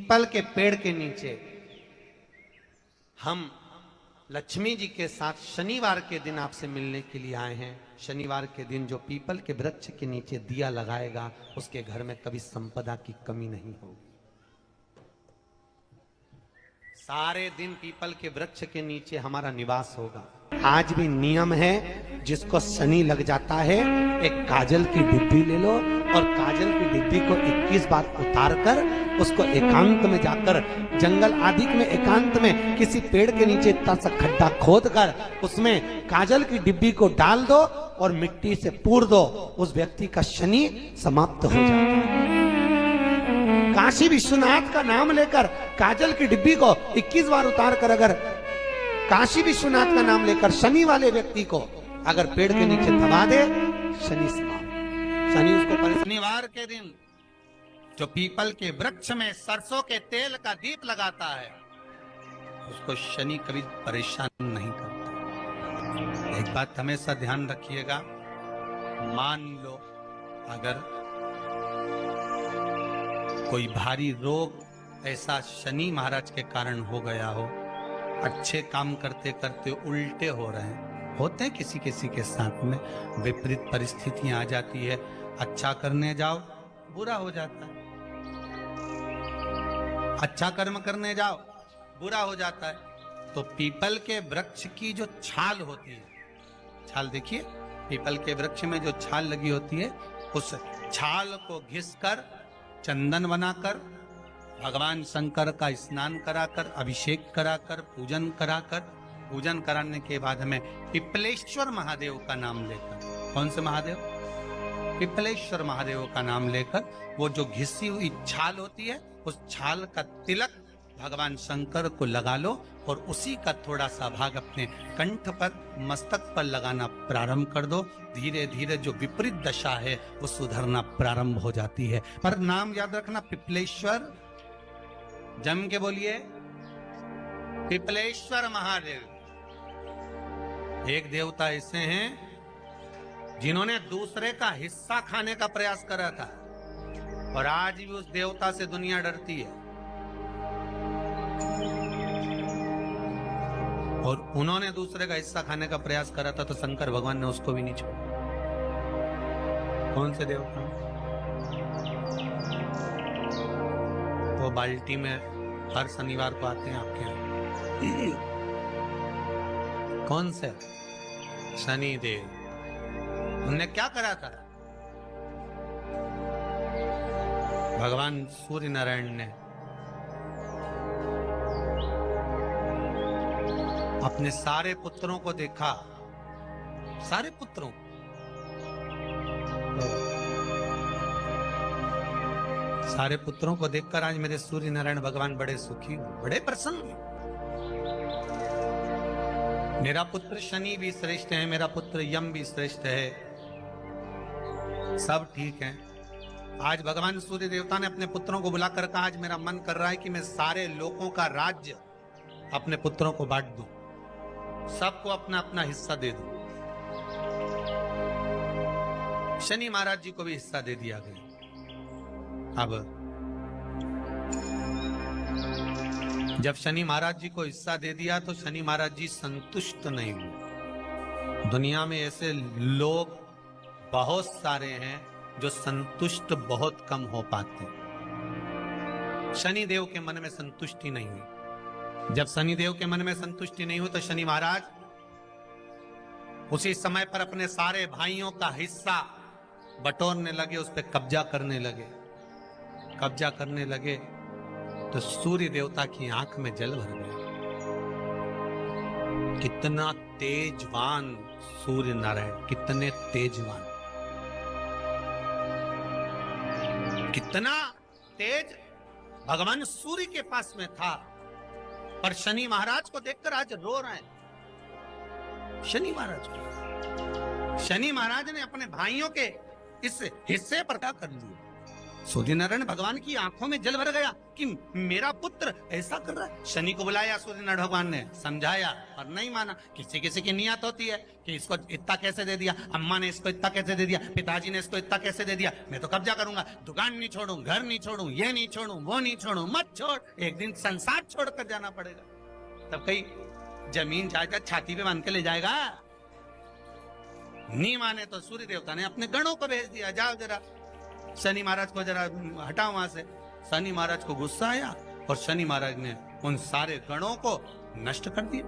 People के पेड़ के नीचे हम लक्ष्मी जी के साथ शनिवार के दिन आपसे मिलने के लिए आए हैं। शनिवार के दिन जो पीपल के वृक्ष के नीचे दिया लगाएगा उसके घर में कभी संपदा की कमी नहीं होगी। सारे दिन पीपल के वृक्ष के नीचे हमारा निवास होगा। आज भी नियम है, जिसको शनि लग जाता है एक काजल की डिब्बी ले लो और काजल की डिब्बी को 21 बार उतार कर उसको एकांत में जाकर जंगल आदि में एकांत में किसी पेड़ के नीचे इतना सा खड्डा खोद कर उसमें काजल की डिब्बी को डाल दो और मिट्टी से पूर दो, उस व्यक्ति का शनि समाप्त हो जाता है। काशी विश्वनाथ का नाम लेकर काजल की डिब्बी को 21 बार उतार कर अगर काशी विश्वनाथ का नाम लेकर शनि वाले व्यक्ति को अगर पेड़ के नीचे दबा दे, शनि समाप्त। शनि उसको शनिवार के दिन जो पीपल के वृक्ष में सरसों के तेल का दीप लगाता है उसको शनि कभी परेशान नहीं करता। एक बात हमेशा ध्यान रखिएगा, मान लो अगर कोई भारी रोग ऐसा शनि महाराज के कारण हो गया हो, अच्छे काम करते करते उल्टे हो रहे हैं, होते हैं किसी किसी के साथ में, विपरीत परिस्थितियां आ जाती है, अच्छा करने जाओ बुरा हो जाता है, अच्छा कर्म करने जाओ बुरा हो जाता है। तो पीपल के वृक्ष की जो छाल होती है, छाल देखिए, पीपल के वृक्ष में जो छाल लगी होती है उस छाल को घिसकर चंदन बनाकर भगवान शंकर का स्नान कराकर अभिषेक कराकर पूजन कराने के बाद हमें पिपलेश्वर महादेव का नाम लेकर, कौन से महादेव? पिपलेश्वर महादेव का नाम लेकर वो जो घिसी हुई छाल होती है उस छाल का तिलक भगवान शंकर को लगा लो और उसी का थोड़ा सा भाग अपने कंठ पर मस्तक पर लगाना प्रारंभ कर दो। धीरे धीरे जो विपरीत दशा है वो सुधरना प्रारंभ हो जाती है। पर नाम याद रखना, पिपलेश्वर, जम के बोलिए, पिपलेश्वर महादेव। एक देवता ऐसे हैं जिन्होंने दूसरे का हिस्सा खाने का प्रयास करा था और आज भी उस देवता से दुनिया डरती है। और उन्होंने दूसरे का हिस्सा खाने का प्रयास करा था तो शंकर भगवान ने उसको भी नहीं छोड़ा। कौन से देवता? वो बाल्टी में हर शनिवार को आते हैं आपके यहाँ। कौन से? शनि देव। उन्होंने क्या करा था? भगवान सूर्य नारायण ने अपने सारे पुत्रों को देखा, सारे पुत्रों, सारे पुत्रों को देखकर आज मेरे सूर्य नारायण भगवान बड़े सुखी, बड़े प्रसन्न। मेरा पुत्र शनि भी श्रेष्ठ है, मेरा पुत्र यम भी श्रेष्ठ है, सब ठीक है। आज भगवान सूर्य देवता ने अपने पुत्रों को बुलाकर कहा, आज मेरा मन कर रहा है कि मैं सारे लोगों का राज्य अपने पुत्रों को बांट दूं, सबको अपना अपना हिस्सा दे दूं। शनि महाराज जी को भी हिस्सा दे दिया गया। अब जब शनि महाराज जी को हिस्सा दे दिया तो शनि महाराज जी संतुष्ट नहीं हुए। दुनिया में ऐसे लोग बहुत सारे हैं जो संतुष्ट बहुत कम हो पाते हैं। शनि देव के मन में संतुष्टि नहीं हुई। जब शनि देव के मन में संतुष्टि नहीं हुई तो शनि महाराज उसी समय पर अपने सारे भाइयों का हिस्सा बटोरने लगे, उस पर कब्जा करने लगे। कब्जा करने लगे तो सूर्य देवता की आंख में जल भर गया। कितना तेजवान सूर्य नारायण, कितने तेजवान, कितना तेज भगवान सूर्य के पास में था। पर शनि महाराज को देखकर आज रो रहे हैं। शनि महाराज को, शनि महाराज ने अपने भाइयों के इस हिस्से पर क्या कर लिया? सूर्य नारायण भगवान की आंखों में जल भर गया कि मेरा पुत्र ऐसा कर रहा है। शनि को बुलाया सूर्य नारायण भगवान ने, समझाया और नहीं माना। किसी किसी की नियत होती है कि इसको इतना कैसे दे दिया, अम्मा ने इसको इतना कैसे दे दिया, पिताजी ने इसको इतना कैसे दे दिया, मैं तो कब्जा करूंगा, दुकान नहीं छोड़ू, घर नहीं छोड़ू, ये नहीं छोड़ू, वो नहीं छोड़ू। मत छोड़, एक दिन संसार छोड़कर जाना पड़ेगा। तब कहीं जमीन जायदाद छाती पे बांध के ले जाएगा। नहीं माने तो सूर्य देवता ने अपने गणों को भेज दिया, जाओ जरा शनि महाराज को जरा हटाओ वहां से। शनि महाराज को गुस्सा आया और शनि महाराज ने उन सारे गणों को नष्ट कर दिया।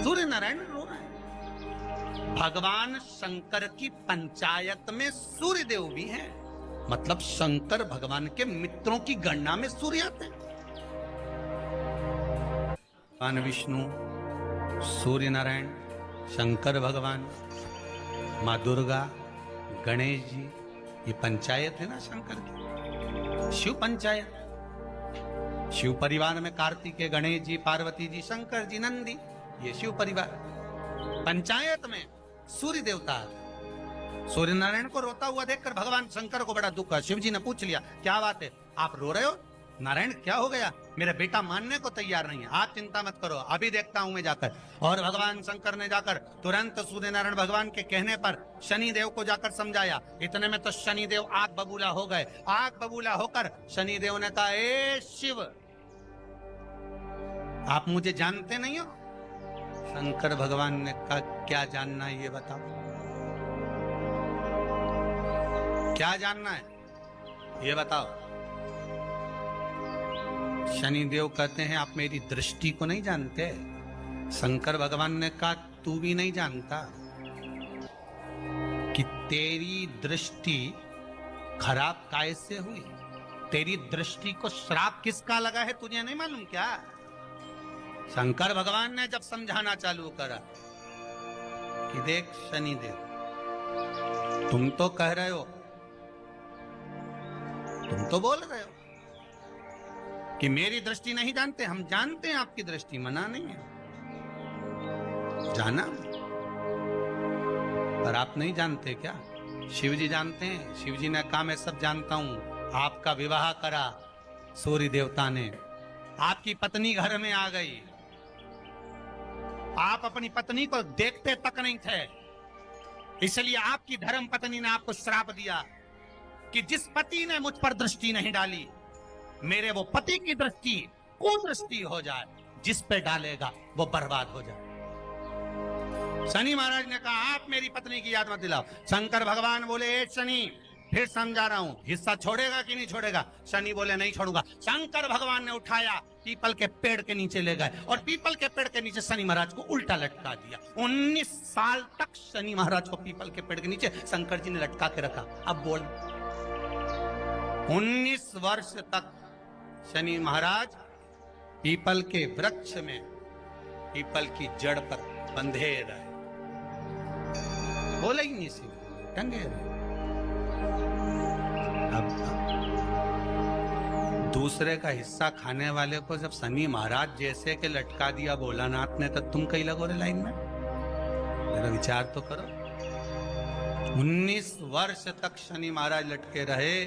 सूर्य नारायण रो रहे हैं। भगवान शंकर की पंचायत में सूर्य देव भी हैं, मतलब शंकर भगवान के मित्रों की गणना में सूर्य आते हैं। भगवान विष्णु, सूर्य नारायण, शंकर भगवान, माँ दुर्गा, गणेश जी, ये पंचायत है ना शंकर की, शिव पंचायत। शिव परिवार में कार्तिकेय, गणेश जी, पार्वती जी, शंकर जी, नंदी, ये शिव परिवार। पंचायत में सूर्य देवता। सूर्य नारायण को रोता हुआ देखकर भगवान शंकर को बड़ा दुख है। शिव जी ने पूछ लिया, क्या बात है, आप रो रहे हो? नारायण क्या हो गया? मेरा बेटा मानने को तैयार नहीं है। आप चिंता मत करो, अभी देखता हूं मैं जाकर। और भगवान शंकर ने जाकर तुरंत सूर्य नारायण भगवान के कहने पर शनि देव को जाकर समझाया। इतने में तो शनि देव आग बबूला हो गए। आग बबूला होकर शनि देव ने कहा, ए शिव, आप मुझे जानते नहीं हो? शंकर भगवान ने कहा, क्या जानना है ये बताओ, क्या जानना है ये बताओ। शनि देव कहते हैं, आप मेरी दृष्टि को नहीं जानते। शंकर भगवान ने कहा, तू भी नहीं जानता कि तेरी दृष्टि खराब कैसे हुई। तेरी दृष्टि को श्राप किसका लगा है तुझे नहीं मालूम क्या? शंकर भगवान ने जब समझाना चालू करा कि देख शनि देव, तुम तो कह रहे हो, तुम तो बोल रहे हो कि मेरी दृष्टि नहीं जानते। हम जानते हैं आपकी दृष्टि, मना नहीं है, जाना, पर आप नहीं जानते क्या? शिव जी जानते हैं। शिव जी ने कहा, मैं सब जानता हूं। आपका विवाह करा सूर्य देवता ने, आपकी पत्नी घर में आ गई, आप अपनी पत्नी को देखते तक नहीं थे, इसलिए आपकी धर्म पत्नी ने आपको श्राप दिया कि जिस पति ने मुझ पर दृष्टि नहीं डाली, मेरे वो पति की दृष्टि कुदृष्टि हो जाए, जिस पे डालेगा वो बर्बाद हो जाए। शनि महाराज ने कहा, आप मेरी पत्नी की याद मत दिलाओ। शंकर भगवान बोले, ए शनि, फिर समझा रहा हूं, हिस्सा छोड़ेगा कि नहीं छोड़ेगा? शनि बोले, नहीं छोड़ूंगा। शंकर भगवान ने उठाया, पीपल के पेड़ के नीचे ले गए और पीपल के पेड़ के नीचे शनि महाराज को उल्टा लटका दिया। 19 साल तक शनि महाराज को पीपल के पेड़ के नीचे शंकर जी ने लटका के रखा। अब बोल, 19 वर्ष तक शनि महाराज पीपल के वृक्ष में, पीपल की जड़ पर बंधे रहे, बोले ही नहीं, सिर्फ टंगे रहे। अब दूसरे का हिस्सा खाने वाले को जब शनि महाराज जैसे के लटका दिया भोलानाथ ने, तो तुम कहीं लगो रे लाइन में? मेरा विचार तो करो। 19 वर्ष तक शनि महाराज लटके रहे,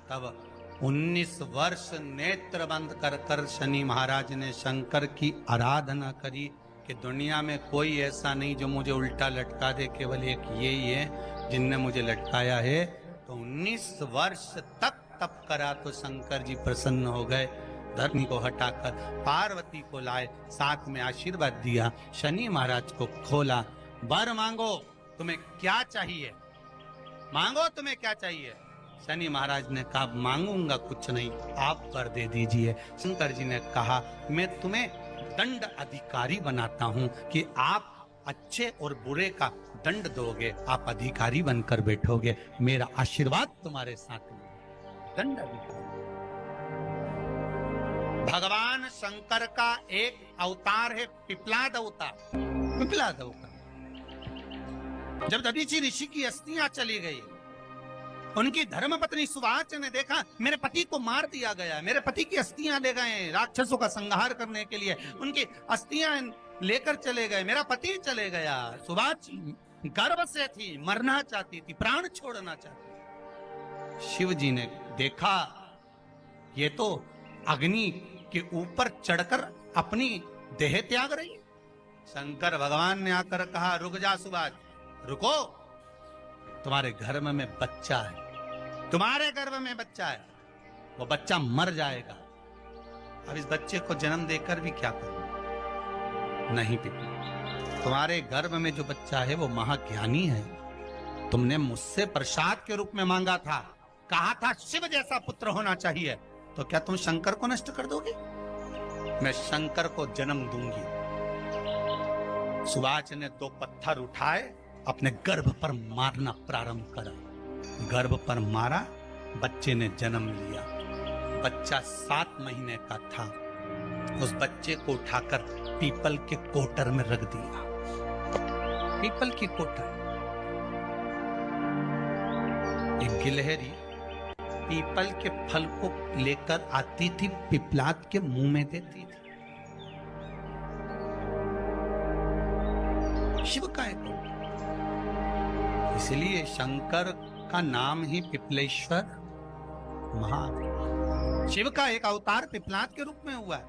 तब 19 वर्ष नेत्र बंद कर कर शनि महाराज ने शंकर की आराधना करी कि दुनिया में कोई ऐसा नहीं जो मुझे उल्टा लटका दे, केवल एक यही है जिनने मुझे लटकाया है। तो 19 वर्ष तक तप करा तो शंकर जी प्रसन्न हो गए। धरनी को हटाकर पार्वती को लाए, साथ में आशीर्वाद दिया, शनि महाराज को खोला। वर मांगो, तुम्हें क्या चाहिए, मांगो तुम्हें क्या चाहिए। शनि महाराज ने कहा, मांगूंगा कुछ नहीं, आप कर दे दीजिए। शंकर जी ने कहा, मैं तुम्हें दंड अधिकारी बनाता हूं कि आप अच्छे और बुरे का दंड दोगे, आप अधिकारी बनकर बैठोगे, मेरा आशीर्वाद तुम्हारे साथ में। दंड अधिकारी। भगवान शंकर का एक अवतार है पिपलाद अवतार। पिपलाद अवतार, जब दधीचि ऋषि की अस्थियां चली गई, उनकी धर्मपत्नी सुवाच ने देखा मेरे पति को मार दिया गया, मेरे पति की अस्थियां ले गए राक्षसों का संहार करने के लिए, उनकी अस्थियां लेकर चले गए, मेरा पति चले गया। सुवाच गर्व से थी, मरना चाहती थी, प्राण छोड़ना चाहती। शिव जी ने देखा ये तो अग्नि के ऊपर चढ़कर अपनी देह त्याग रही है। शंकर भगवान ने आकर कहा, रुक जा सुभाष, रुको, तुम्हारे गर्भ में बच्चा है, तुम्हारे गर्भ में बच्चा है, वो बच्चा मर जाएगा। अब इस बच्चे को जन्म देकर भी क्या करूं? नहीं पिता, तुम्हारे गर्भ में जो बच्चा है वो महाज्ञानी है। तुमने मुझसे प्रसाद के रूप में मांगा था, कहा था शिव जैसा पुत्र होना चाहिए, तो क्या तुम शंकर को नष्ट कर दोगे? मैं शंकर को जन्म दूंगी। सुभाष ने 2 पत्थर उठाए, अपने गर्भ पर मारना प्रारंभ करा। गर्भ पर मारा, बच्चे ने जन्म लिया। बच्चा 7 महीने का था। उस बच्चे को उठाकर पीपल के कोटर में रख दिया। पीपल की कोटर। एक गिलहरी पीपल के फल को लेकर आती थी, पिपलाद के मुंह में देती थी। शिव का एक, इसलिए शंकर का नाम ही पिपलेश्वर महादेव। शिव का एक अवतार पिपलाद के रूप में हुआ है।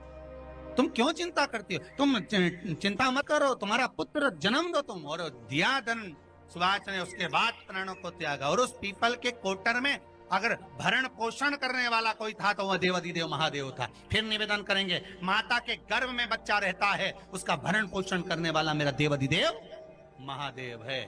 तुम क्यों चिंता करती हो? तुम चिंता मत करो, तुम्हारा पुत्र जन्म दो तुम। और दिया धन सुभाष ने, उसके बाद प्राणों को त्यागा। और उस पीपल के कोटर में अगर भरण पोषण करने वाला कोई था तो वह देवाधिदेव महादेव था। फिर निवेदन करेंगे, माता के गर्भ में बच्चा रहता है, उसका भरण पोषण करने वाला मेरा देवाधिदेव महादेव है।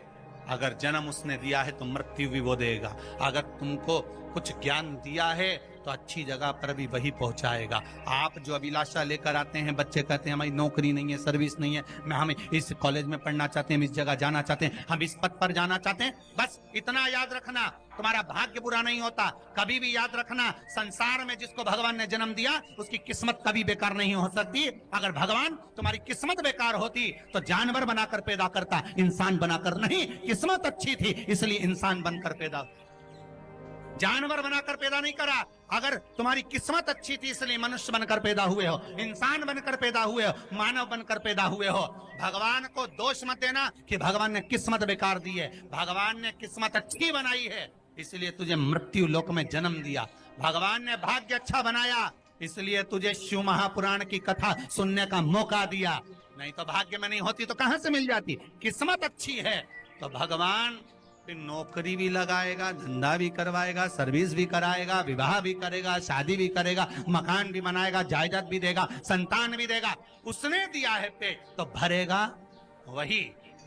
अगर जन्म उसने दिया है तो मृत्यु भी वो देगा। अगर तुमको कुछ ज्ञान दिया है तो अच्छी जगह पर भी वही पहुंचाएगा। आप जो अभिलाषा लेकर आते हैं, बच्चे कहते हैं हमारी नौकरी नहीं है, सर्विस नहीं है, हम इस कॉलेज में पढ़ना चाहते हैं, हम इस जगह जाना चाहते हैं, हम इस पद पर जाना चाहते हैं, बस इतना याद रखना, तुम्हारा भाग्य बुरा नहीं होता। कभी भी याद रखना, संसार में जिसको भगवान ने जन्म दिया उसकी किस्मत कभी बेकार नहीं हो सकती। अगर भगवान तुम्हारी किस्मत बेकार होती तो जानवर बनाकर पैदा करता, इंसान बनाकर नहीं। किस्मत अच्छी थी इसलिए इंसान बनकर पैदा, जानवर बनाकर पैदा नहीं करा। अगर तुम्हारी किस्मत अच्छी थी इसलिए मनुष्य बनकर पैदा हुए हो, इंसान बनकर पैदा हुए हो, मानव बनकर पैदा हुए हो। भगवान को दोष मत देना कि भगवान ने किस्मत बेकार दी है। भगवान ने किस्मत अच्छी बनाई है इसलिए तुझे मृत्यु लोक में जन्म दिया। भगवान ने भाग्य अच्छा बनाया इसलिए तुझे शिव महापुराण की कथा सुनने का मौका दिया। नहीं तो भाग्य में नहीं होती तो कहां से मिल जाती? किस्मत अच्छी है तो भगवान नौकरी भी लगाएगा, धंधा भी करवाएगा, सर्विस भी कराएगा, विवाह भी करेगा, शादी भी करेगा, मकान भी बनाएगा, जायदाद भी देगा, संतान भी देगा। उसने दिया है पेट तो भरेगा वही।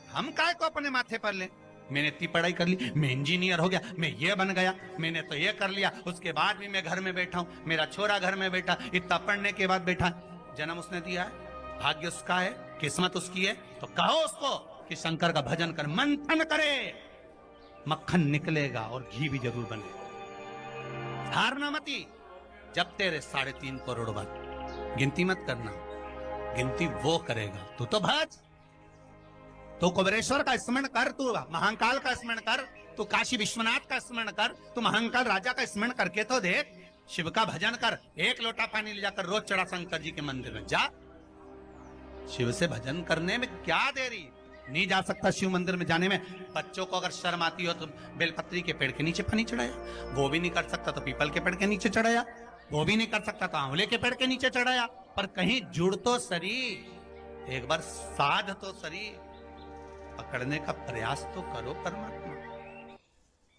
हम काय को अपने माथे पर ले? मैंने इतनी पढ़ाई कर ली, मैं इंजीनियर हो गया, मैं ये बन गया, मैंने तो ये कर लिया, उसके बाद भी मैं घर में बैठा हूं, मेरा छोरा घर में बैठा, इतना पढ़ने के बाद बैठा। जन्म उसने दिया है, भाग्य उसका है, किस्मत उसकी है, तो कहो उसको कि शंकर का भजन कर, मंथन करे, मक्खन निकलेगा और घी भी जरूर बनेगा। हारना मती। जब तेरे 3.5 करोड़ बात, गिनती मत करना, गिनती वो करेगा। तू तो भज, तू कुबेरेश्वर का स्मरण कर, तू महाकाल का स्मरण कर, तू काशी विश्वनाथ का स्मरण कर, तू महाकाल राजा का स्मरण करके तो देख। शिव का भजन कर, 1 लोटा पानी ले जाकर रोज चढ़ा शंकर जी के मंदिर में जा। शिव से भजन करने में क्या देरी? नहीं जा सकता शिव मंदिर में जाने में? बच्चों को अगर शर्म आती हो तो बेलपत्री के पेड़ के नीचे पानी चढ़ाया, वो भी नहीं कर सकता तो पीपल के पेड़ के नीचे चढ़ाया, वो भी नहीं कर सकता तो आंवले के पेड़ के नीचे चढ़ाया। पर कहीं जुड़ तो सरी, एक बार साध तो सरी, पकड़ने का प्रयास तो करो परमात्मा।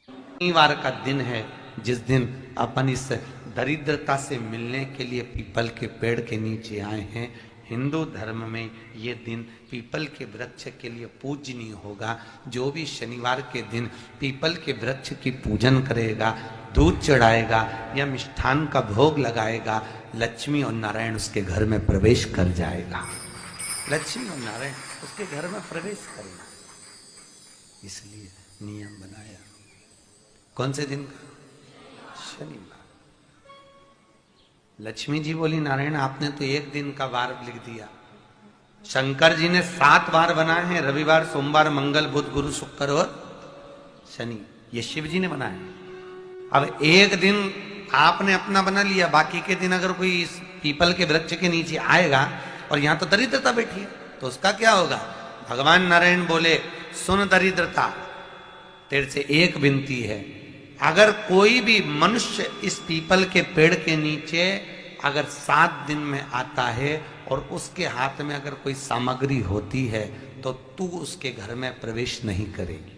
शनिवार का दिन है जिस दिन अपन इस दरिद्रता से मिलने के लिए पीपल के पेड़ के नीचे आए हैं। हिंदू धर्म में ये दिन पीपल के वृक्ष के लिए पूजनीय होगा। जो भी शनिवार के दिन पीपल के वृक्ष की पूजन करेगा, दूध चढ़ाएगा या मिष्ठान का भोग लगाएगा, लक्ष्मी और नारायण उसके घर में प्रवेश कर जाएगा। लक्ष्मी और नारायण उसके घर में प्रवेश करेगा, इसलिए नियम बनाया। कौन से दिन का? शनिवार। लक्ष्मी जी बोली, नारायण आपने तो 1 दिन का वार लिख दिया। शंकर जी ने 7 वार बनाए हैं, रविवार, सोमवार, मंगल, बुध, गुरु, शुक्र और शनि। ये शिव जी ने बनाया। अब 1 दिन आपने अपना बना लिया, बाकी के दिन अगर कोई इस पीपल के वृक्ष के नीचे आएगा और यहां तो दरिद्रता बैठी है तो उसका क्या होगा? भगवान नारायण बोले, सुन दरिद्रता, तेरे से एक विनती है, अगर कोई भी मनुष्य इस पीपल के पेड़ के नीचे अगर 7 दिन में आता है और उसके हाथ में अगर कोई सामग्री होती है तो तू उसके घर में प्रवेश नहीं करेगी।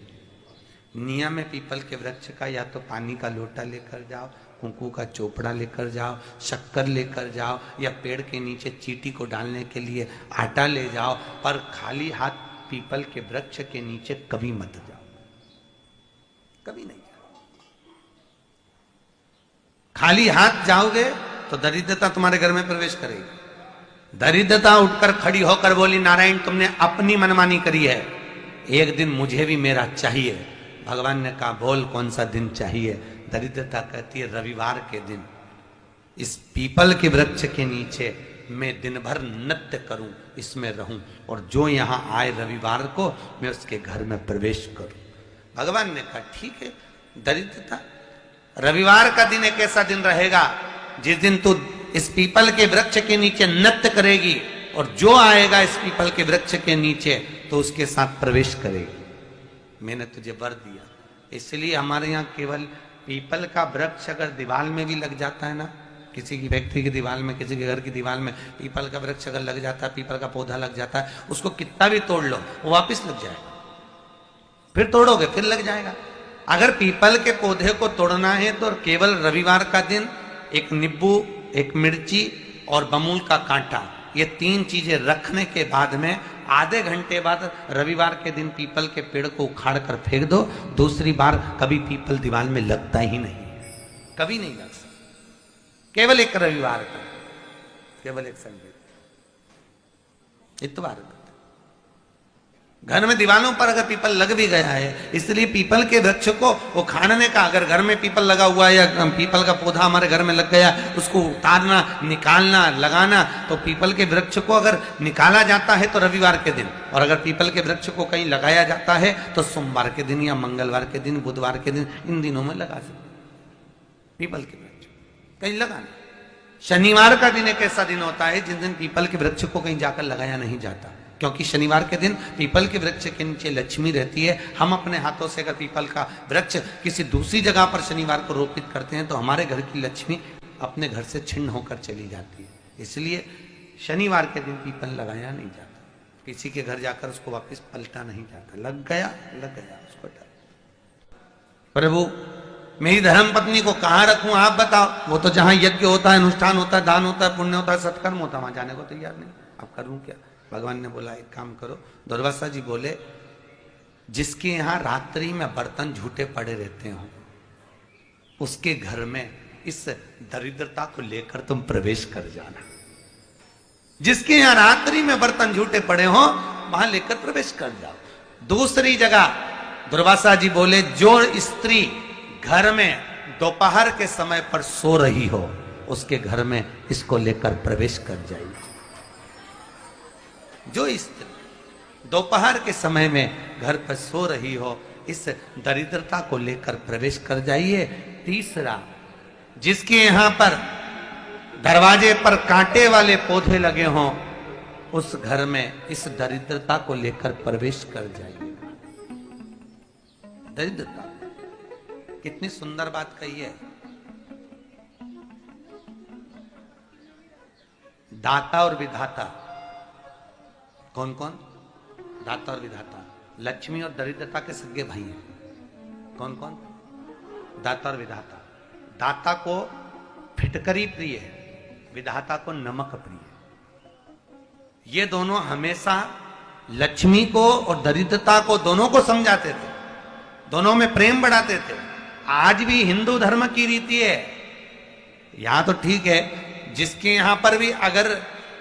नियम है पीपल के वृक्ष का, या तो पानी का लोटा लेकर जाओ, कुंकू का चोपड़ा लेकर जाओ, शक्कर लेकर जाओ, या पेड़ के नीचे चींटी को डालने के लिए आटा ले जाओ, पर खाली हाथ पीपल के वृक्ष के नीचे कभी मत जाओ, कभी नहीं जाओ। खाली हाथ जाओगे तो दरिद्रता तुम्हारे घर में प्रवेश करेगी। दरिद्रता उठकर खड़ी होकर बोली, नारायण तुमने अपनी मनमानी करी है, एक दिन मुझे भी मेरा चाहिए। भगवान ने कहा बोल कौन सा दिन चाहिए। दरिद्रता कहती है रविवार के दिन इस पीपल के वृक्ष के नीचे मैं दिन भर नृत्य करूं, इसमें रहूं, और जो यहां आए रविवार को मैं उसके घर में प्रवेश करूं। भगवान ने कहा ठीक है। दरिद्रता रविवार का दिन एक ऐसा दिन रहेगा जिस दिन तू इस पीपल के वृक्ष के नीचे नृत्य करेगी और जो आएगा इस पीपल के वृक्ष के नीचे तो उसके साथ प्रवेश करेगी। मैंने तुझे वर दिया। इसलिए हमारे यहाँ केवल पीपल का वृक्ष अगर दीवार में भी लग जाता है ना, किसी की फैक्ट्री की दीवार में, किसी के घर की दीवार में पीपल का वृक्ष अगर लग जाता है, पीपल का पौधा लग जाता है, उसको कितना भी तोड़ लो वो वापस लग जाएगा। फिर तोड़ोगे फिर लग जाएगा। अगर पीपल के पौधे को तोड़ना है तो केवल रविवार का दिन एक नींबू, एक मिर्ची और बमूल का कांटा, ये 3 चीजें रखने के बाद में आधे घंटे बाद रविवार के दिन पीपल के पेड़ को उखाड़ कर फेंक दो। दूसरी बार कभी पीपल दीवार में लगता ही नहीं, कभी नहीं लग सकता। केवल एक रविवार का, केवल एक संडे, इतवार का। घर में दीवारों पर अगर पीपल लग भी गया है, इसलिए पीपल के वृक्ष को उखाड़ने का, अगर घर में पीपल लगा हुआ है या पीपल का पौधा हमारे घर में लग गया, उसको उतारना, निकालना, लगाना, तो पीपल के वृक्ष को अगर निकाला जाता है तो रविवार के दिन, और अगर पीपल के वृक्ष को कहीं लगाया जाता है तो सोमवार के दिन या मंगलवार के दिन, बुधवार के दिन, इन दिनों में लगा सकते पीपल के वृक्ष कहीं लगाना। शनिवार का दिन एक ऐसा दिन होता है जिस दिन पीपल के वृक्ष को कहीं जाकर लगाया नहीं जाता, क्योंकि शनिवार के दिन पीपल के वृक्ष के नीचे लक्ष्मी रहती है। हम अपने हाथों से अगर पीपल का वृक्ष किसी दूसरी जगह पर शनिवार को रोपित करते हैं तो हमारे घर की लक्ष्मी अपने घर से छिन्न होकर चली जाती है। इसलिए शनिवार के दिन पीपल लगाया नहीं जाता, किसी के घर जाकर उसको वापस पलटा नहीं जाता। लग गया उसको डर। प्रभु मेरी धर्म पत्नी को कहाँ रखूं आप बताओ। वो तो जहां यज्ञ होता है, अनुष्ठान होता है, दान होता है, पुण्य होता है, सत्कर्म होता है, वहां जाने को तैयार नहीं। अब करूं क्या। भगवान ने बोला एक काम करो। दुर्वासा जी बोले जिसके यहां रात्रि में बर्तन झूठे पड़े रहते हो उसके घर में इस दरिद्रता को लेकर तुम प्रवेश कर जाना। जिसके यहां रात्रि में बर्तन झूठे पड़े हो वहां लेकर प्रवेश कर जाओ। दूसरी जगह दुर्वासा जी बोले जो स्त्री घर में दोपहर के समय पर सो रही हो उसके घर में इसको लेकर प्रवेश कर जाइए। जो स्त्री दोपहर के समय में घर पर सो रही हो इस दरिद्रता को लेकर प्रवेश कर जाइए। तीसरा जिसके यहां पर दरवाजे पर कांटे वाले पौधे लगे हों उस घर में इस दरिद्रता को लेकर प्रवेश कर जाइए। दरिद्रता कितनी सुंदर बात कही है। दाता और विधाता कौन कौन। दाता और विधाता लक्ष्मी और दरिद्रता के सगे भाई हैं। कौन कौन। दाता और विधाता। दाता को फिटकरी प्रिय है, विधाता को नमक प्रिय है। ये दोनों हमेशा लक्ष्मी को और दरिद्रता को दोनों को समझाते थे, दोनों में प्रेम बढ़ाते थे। आज भी हिंदू धर्म की रीति है। यहां तो ठीक है जिसके यहां पर भी अगर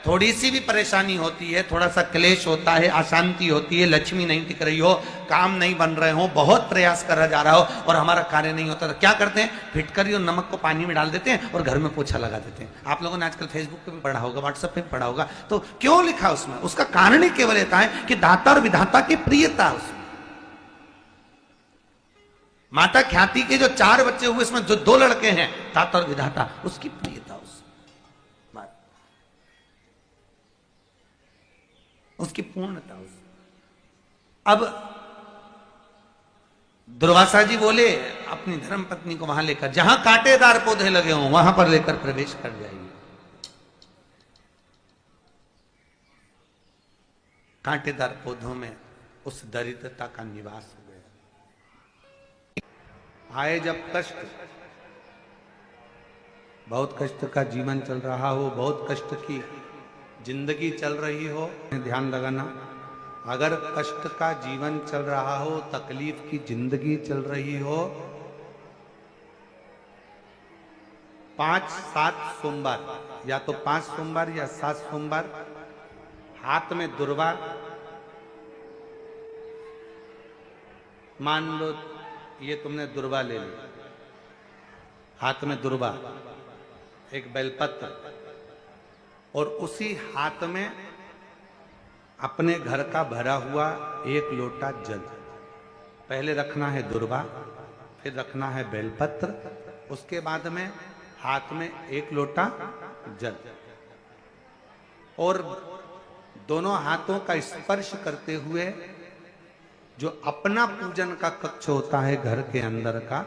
थोड़ी सी भी परेशानी होती है, थोड़ा सा क्लेश होता है, अशांति होती है, लक्ष्मी नहीं टिक रही हो, काम नहीं बन रहे हो, बहुत प्रयास करा जा रहा हो और हमारा कार्य नहीं होता, तो क्या करते हैं फिटकरी और नमक को पानी में डाल देते हैं और घर में पोछा लगा देते हैं। आप लोगों ने आजकल फेसबुक पे भी पढ़ा होगा, व्हाट्सएप पे भी पढ़ा होगा। तो क्यों लिखा उसमें, उसका कारण ही केवल था है कि दाता और विधाता की प्रियता उसमें। माता ख्याति के जो 4 बच्चे हुए इसमें जो 2 लड़के हैं दाता और विधाता, उसकी प्रियता उसकी पूर्णता। अब दुर्वासा जी बोले अपनी धर्म पत्नी को वहां लेकर, जहां कांटेदार पौधे लगे हों वहां पर लेकर प्रवेश कर जाइए। कांटेदार पौधों में उस दरिद्रता का निवास हो गया। आए जब कष्ट, बहुत कष्ट का जीवन चल रहा हो, बहुत कष्ट की जिंदगी चल रही हो, ध्यान लगाना, अगर कष्ट का जीवन चल रहा हो, तकलीफ की जिंदगी चल रही हो, 5-7 सोमवार, या तो 5 सोमवार या 7 सोमवार, हाथ में दुर्वा, मान लो ये तुमने दुर्वा ले ली, हाथ में दुर्वा, एक बेलपत्र, और उसी हाथ में अपने घर का भरा हुआ 1 लोटा जल। पहले रखना है दुर्वा, फिर रखना है बेलपत्र, उसके बाद में हाथ में 1 लोटा जल, और दोनों हाथों का स्पर्श करते हुए जो अपना पूजन का कक्ष होता है घर के अंदर का,